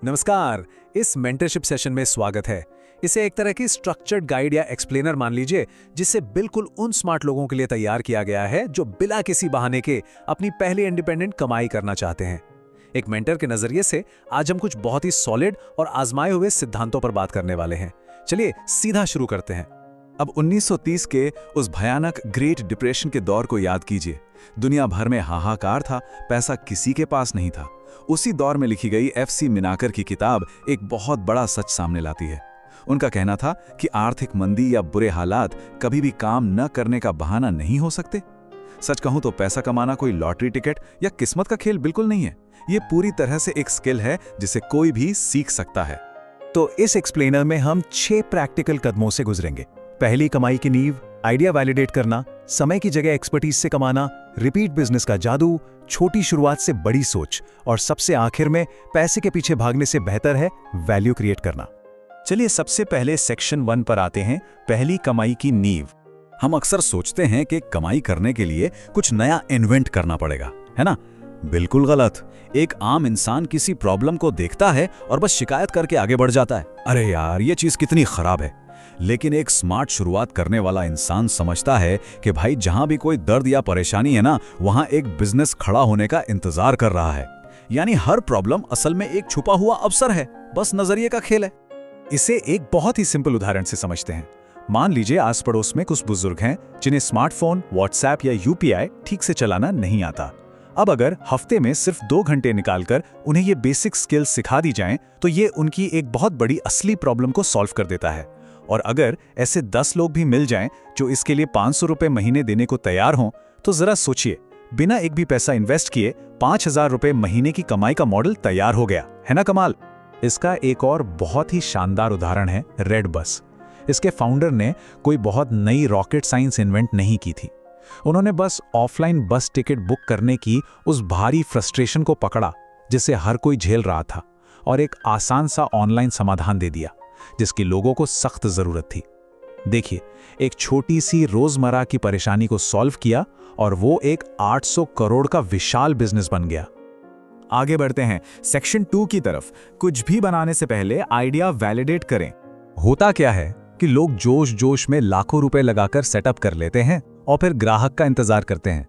नमस्कार। इस mentorship session में स्वागत है। इसे एक तरह की स्ट्रक्चर्ड गाइड या एक्सप्लेनर मान लीजिए, जिसे बिल्कुल उन स्मार्ट लोगों के लिए तैयार किया गया है जो बिना किसी बहाने के अपनी पहली इंडिपेंडेंट कमाई करना चाहते हैं। एक मेंटर के नजरिए से आज हम कुछ बहुत ही सॉलिड और आजमाए हुए सिद्धांतों पर बात करने वाले हैं। चलिए सीधा शुरू करते हैं। अब 1930 के उस भयानक ग्रेट डिप्रेशन के दौर को याद कीजिए। दुनिया भर में हाहाकार था, पैसा किसी के पास नहीं था। उसी दौर में लिखी गई FC मिनाकर की किताब एक बहुत बड़ा सच सामने लाती है। उनका कहना था कि आर्थिक मंदी या बुरे हालात कभी भी काम न करने का बहाना नहीं हो सकते। सच कहूं तो पैसा कमाना कोई लॉटरी टिकट या किस्मत का खेल बिल्कुल नहीं है। ये पूरी तरह से एक स्किल है जिसे कोई भी सीख सकता है। तो इस एक्सप्लेनर में हम 6 प्रैक्टिकल कदमों से गुजरेंगे। पहली, कमाई की नींव, आइडिया वैलिडेट करना, समय की जगह एक्सपर्टीज से कमाना, रिपीट बिजनेस का जादू, छोटी शुरुआत से बड़ी सोच, और सबसे आखिर में पैसे के पीछे भागने से बेहतर है वैल्यू क्रिएट करना। चलिए सबसे पहले सेक्शन 1 पर आते हैं, पहली कमाई की नींव। हम अक्सर सोचते हैं कि कमाई करने के लिए कुछ नया इन्वेंट करना पड़ेगा, है ना? बिल्कुल गलत। एक आम इंसान किसी प्रॉब्लम को देखता है और बस शिकायत करके आगे बढ़ जाता है, अरे यार ये चीज कितनी खराब है। लेकिन एक स्मार्ट शुरुआत करने वाला इंसान समझता है कि भाई जहां भी कोई दर्द या परेशानी है ना, वहां एक बिजनेस खड़ा होने का इंतजार कर रहा है। यानी हर प्रॉब्लम असल में एक छुपा हुआ अवसर है, बस नजरिए का खेल है। इसे एक बहुत ही सिंपल उदाहरण से समझते हैं। मान लीजिए आस पड़ोस में कुछ बुजुर्ग हैं जिन्हें स्मार्टफोन, व्हाट्सएप या UPI ठीक से चलाना नहीं आता। अब अगर हफ्ते में सिर्फ 2 घंटे निकालकर उन्हें ये बेसिक स्किल्स सिखा दी जाएं, तो ये उनकी एक बहुत बड़ी असली प्रॉब्लम को सॉल्व कर देता है। और अगर ऐसे 10 लोग भी मिल जाएं जो इसके लिए 500 रुपए महीने देने को तैयार हों, तो जरा सोचिए, बिना एक भी पैसा इन्वेस्ट किए 5000 रुपए महीने की कमाई का मॉडल तैयार हो गया, है ना कमाल? इसका एक और बहुत ही शानदार उदाहरण है रेड बस। इसके फाउंडर ने कोई बहुत नई रॉकेट साइंस इन्वेंट नहीं की थी। उन्होंने बस ऑफलाइन बस टिकट बुक करने की उस भारी फ्रस्ट्रेशन को पकड़ा जिसे हर कोई झेल रहा था, और एक आसान सा ऑनलाइन समाधान दे दिया जिसकी लोगों को सख्त जरूरत थी। देखिए, एक छोटी सी रोजमर्रा की परेशानी को सॉल्व किया और वो एक 800 करोड़ का विशाल बिजनेस बन गया। आगे बढ़ते हैं सेक्शन 2 की तरफ। कुछ भी बनाने से पहले आइडिया वैलिडेट करें। होता क्या है कि लोग जोश जोश में लाखों रुपए लगाकर सेटअप कर लेते हैं और फिर ग्राहक का इंतजार करते हैं।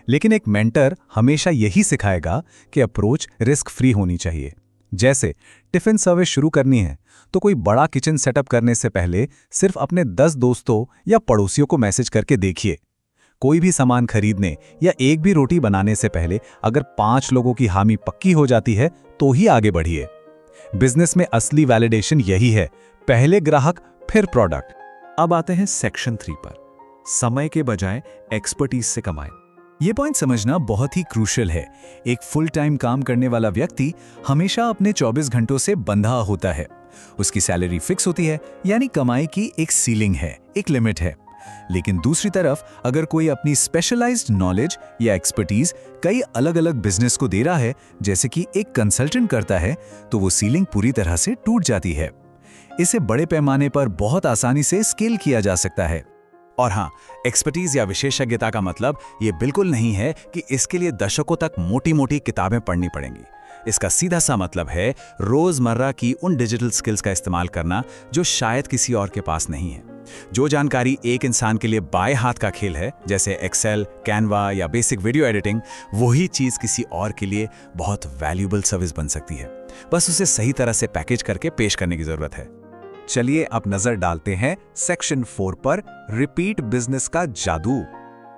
लेकिन एक मेंटर हमेशा यही सिखाएगा कि अप्रोच रिस्क फ्री होनी चाहिए। जैसे टिफिन सर्विस शुरू करनी है तो कोई बड़ा किचन सेटअप करने से पहले सिर्फ अपने 10 दोस्तों या पड़ोसियों को मैसेज करके देखिए। कोई भी सामान खरीदने या एक भी रोटी बनाने से पहले अगर 5 लोगों की हामी पक्की हो जाती है तो ही आगे बढ़िए। बिजनेस में असली वैलिडेशन यही है, पहले ग्राहक फिर प्रोडक्ट। अब आते हैं सेक्शन 3 पर, समय के बजाय एक्सपर्टीज से कमाएं। ये पॉइंट समझना बहुत ही क्रूशियल है। एक फुल टाइम काम करने वाला व्यक्ति हमेशा अपने 24 घंटों से बंधा होता है। उसकी सैलरी फिक्स होती है, यानी कमाई की एक सीलिंग है, एक लिमिट है। लेकिन दूसरी तरफ अगर कोई अपनी स्पेशलाइज्ड नॉलेज या एक्सपर्टीज कई अलग अलग बिजनेस को दे रहा है, जैसे कि एक कंसल्टेंट करता है, तो वो सीलिंग पूरी तरह से टूट जाती है। इसे बड़े पैमाने पर बहुत आसानी से स्केल किया जा सकता है। और हाँ, एक्सपर्टीज या विशेषज्ञता का मतलब ये बिल्कुल नहीं है कि इसके लिए दशकों तक मोटी मोटी किताबें पढ़नी पड़ेंगी। इसका सीधा सा मतलब है रोजमर्रा की उन डिजिटल स्किल्स का इस्तेमाल करना जो शायद किसी और के पास नहीं है। जो जानकारी एक इंसान के लिए बाएं हाथ का खेल है, जैसे एक्सेल, कैनवा या बेसिक वीडियो एडिटिंग, वही चीज किसी और के लिए बहुत वैल्यूएबल सर्विस बन सकती है। बस उसे सही तरह से पैकेज करके पेश करने की जरूरत है। चलिए अब नजर डालते हैं सेक्शन 4 पर, रिपीट बिजनेस का जादू।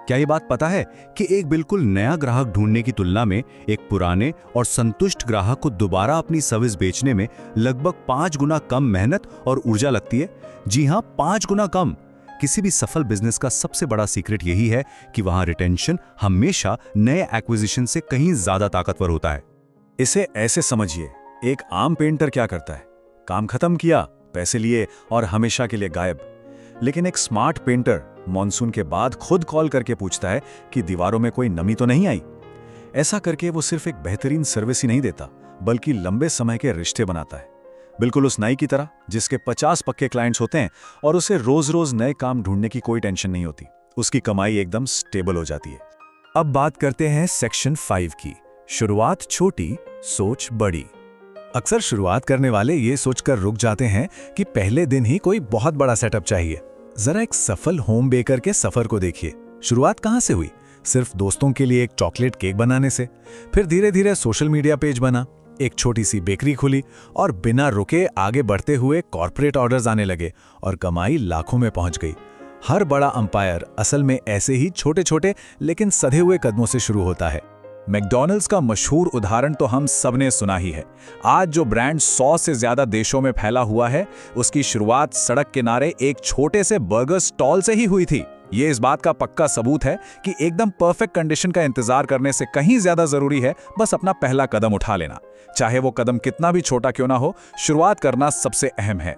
क्या ये बात पता है कि एक बिल्कुल नया ग्राहक ढूंढने की तुलना में एक पुराने और संतुष्ट ग्राहक को दोबारा अपनी सर्विस बेचने में लगभग 5 गुना कम मेहनत और ऊर्जा लगती है? जी हां, 5 गुना कम। किसी भी सफल बिजनेस का सबसे बड़ा सीक्रेट यही है कि वहां रिटेंशन हमेशा नए एक्विजिशन से कहीं ज्यादा ताकतवर होता है। इसे ऐसे समझिए, एक आम पेंटर क्या करता है? काम खत्म किया, पैसे लिए और हमेशा के लिए गायब। लेकिन एक स्मार्ट पेंटर मॉनसून के बाद खुद कॉल करके पूछता है कि दीवारों में कोई नमी तो नहीं आई। ऐसा करके वो सिर्फ एक बेहतरीन सर्विस ही नहीं देता, बल्कि लंबे समय के रिश्ते बनाता है। बिल्कुल उस नाई की तरह जिसके 50 पक्के क्लाइंट्स होते हैं और उसे रोज रोज नए काम ढूंढने की कोई टेंशन नहीं होती। उसकी कमाई एकदम स्टेबल हो जाती है। अब बात करते हैं सेक्शन 5 की, शुरुआत छोटी, सोच बड़ी। अक्सर शुरुआत करने वाले ये सोचकर रुक जाते हैं कि पहले दिन ही कोई बहुत बड़ा सेटअप चाहिए। जरा एक सफल होम बेकर के सफर को देखिए। शुरुआत कहाँ से हुई? सिर्फ दोस्तों के लिए एक चॉकलेट केक बनाने से। फिर धीरे धीरे सोशल मीडिया पेज बना, एक छोटी सी बेकरी खुली और बिना रुके आगे बढ़ते हुए कॉर्पोरेट ऑर्डर्स आने लगे और कमाई लाखों में पहुंच गई। हर बड़ा अंपायर असल में ऐसे ही छोटे छोटे लेकिन सधे हुए कदमों से शुरू होता है। मैकडॉनल्ड्स का मशहूर उदाहरण तो हम सबने सुना ही है। आज जो ब्रांड 100 से ज्यादा देशों में फैला हुआ है, उसकी शुरुआत सड़क किनारे एक छोटे से बर्गर स्टॉल से ही हुई थी। ये इस बात का पक्का सबूत है कि एकदम परफेक्ट कंडीशन का इंतजार करने से कहीं ज्यादा जरूरी है बस अपना पहला कदम उठा लेना। चाहे वो कदम कितना भी छोटा क्यों ना हो, शुरुआत करना सबसे अहम है।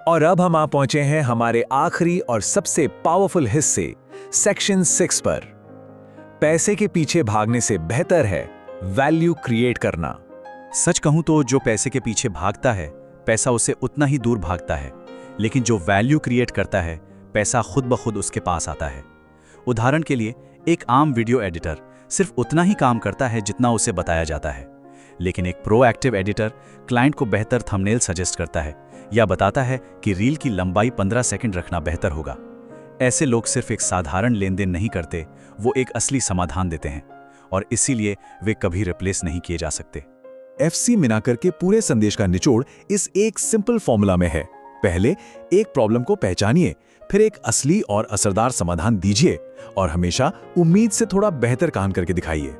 और अब हम आ पहुंचे हैं हमारे आखिरी और सबसे पावरफुल हिस्से, सेक्शन 6 पर। पैसे के पीछे भागने से बेहतर है वैल्यू क्रिएट करना। सच कहूं तो जो पैसे के पीछे भागता है, पैसा उससे उतना ही दूर भागता है, लेकिन जो वैल्यू क्रिएट करता है, पैसा खुद ब खुद उसके पास आता है। उदाहरण के लिए, एक आम वीडियो एडिटर सिर्फ उतना ही काम करता है जितना उसे बताया जाता है, लेकिन एक प्रोएक्टिव एडिटर क्लाइंट को बेहतर थंबनेल सजेस्ट करता है या बताता है कि रील की लंबाई 15 सेकंड रखना बेहतर होगा। ऐसे लोग सिर्फ एक साधारण लेन देन नहीं करते, वो एक असली समाधान देते हैं और इसीलिए वे कभी रिप्लेस नहीं किए जा सकते। FC मिनाकर के पूरे संदेश का निचोड़ इस एक सिंपल फॉर्मूला में है। पहले एक प्रॉब्लम को पहचानिए, फिर एक असली और असरदार समाधान दीजिए और हमेशा उम्मीद से थोड़ा बेहतर काम करके दिखाइए।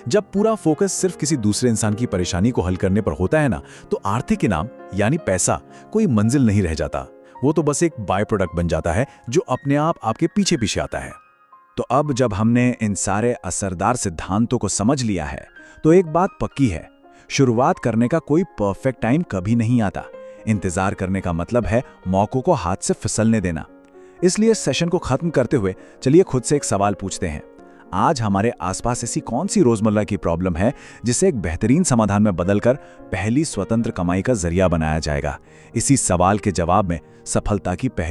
जब पूरा फोकस सिर्फ किसी दूसरे इंसान की परेशानी को हल करने पर होता है ना, तो आर्थिक इनाम यानी पैसा कोई मंजिल नहीं रह जाता। वो तो बस एक बाय प्रोडक्ट बन जाता है जो अपने आप आपके पीछे पीछे आता है। तो अब जब हमने इन सारे असरदार सिद्धांतों को समझ लिया है, तो एक बात पक्की है, शुरुआत करने का कोई परफेक्ट टाइम कभी नहीं आता। इंतजार करने का मतलब है मौकों को हाथ से फिसलने देना। इसलिए सेशन को खत्म करते हुए चलिए खुद से एक सवाल पूछते हैं। आज हमारे आसपास ऐसी कौन सी रोजमर्रा की प्रॉब्लम है जिसे एक बेहतरीन समाधान में बदलकर पहली स्वतंत्र कमाई का जरिया बनाया जाएगा? इसी सवाल के जवाब में सफलता की पहली